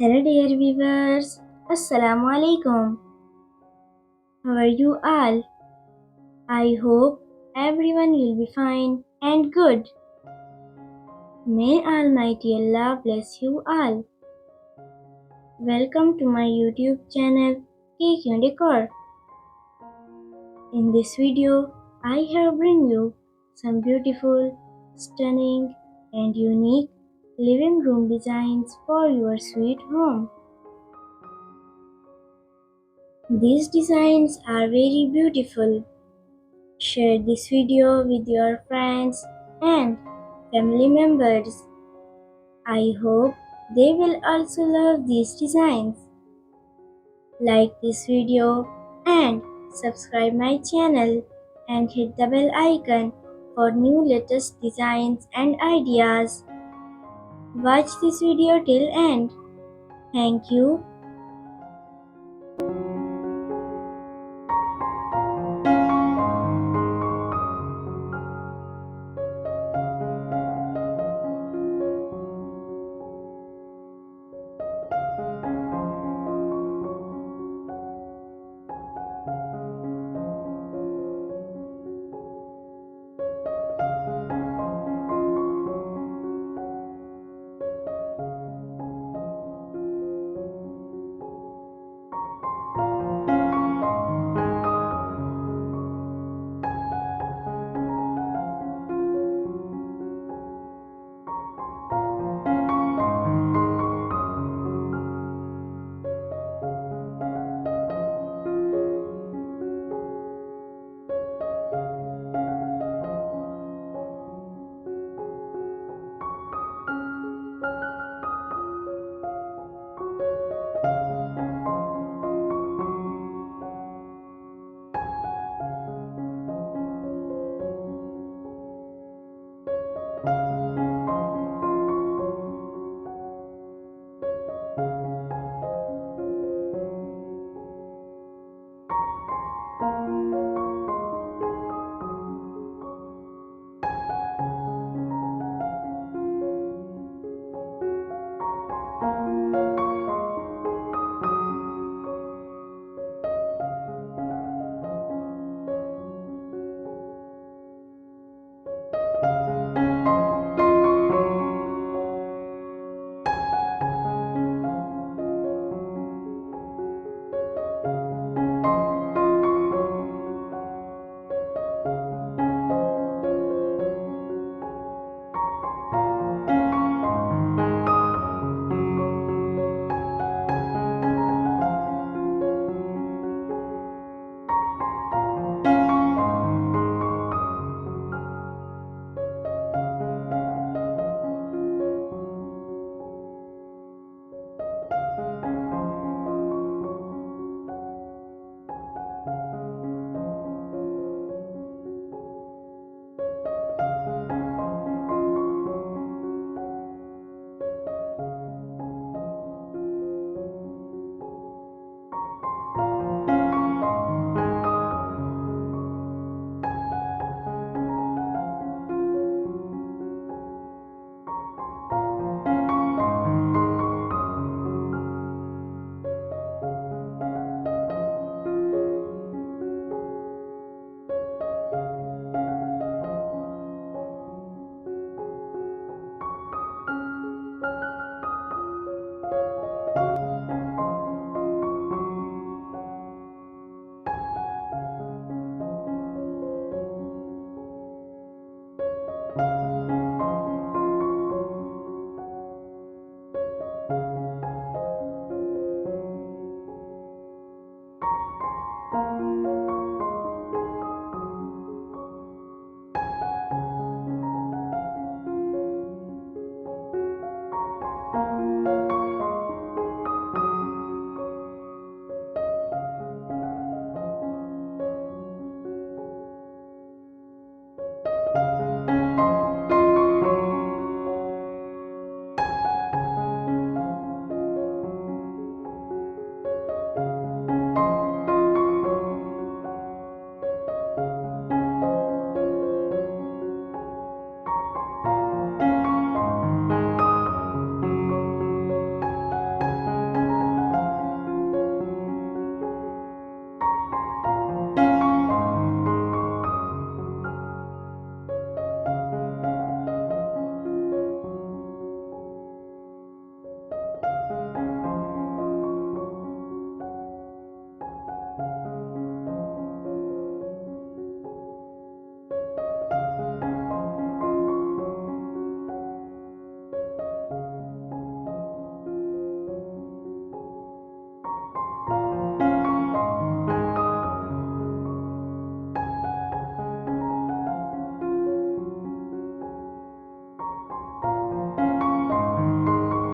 Hello dear viewers, Assalamu alaikum. How are you all? I hope everyone will be fine and good. May Almighty Allah bless you all. Welcome to my YouTube channel Cake and Decor. In this video, I have bring you some beautiful, stunning and unique living room designs for your sweet home. These designs are very beautiful. Share this video with your friends and family members. I hope they will also love these designs. Like this video and subscribe my channel and hit the bell icon for new latest designs and ideas. Watch this video till end. Thank you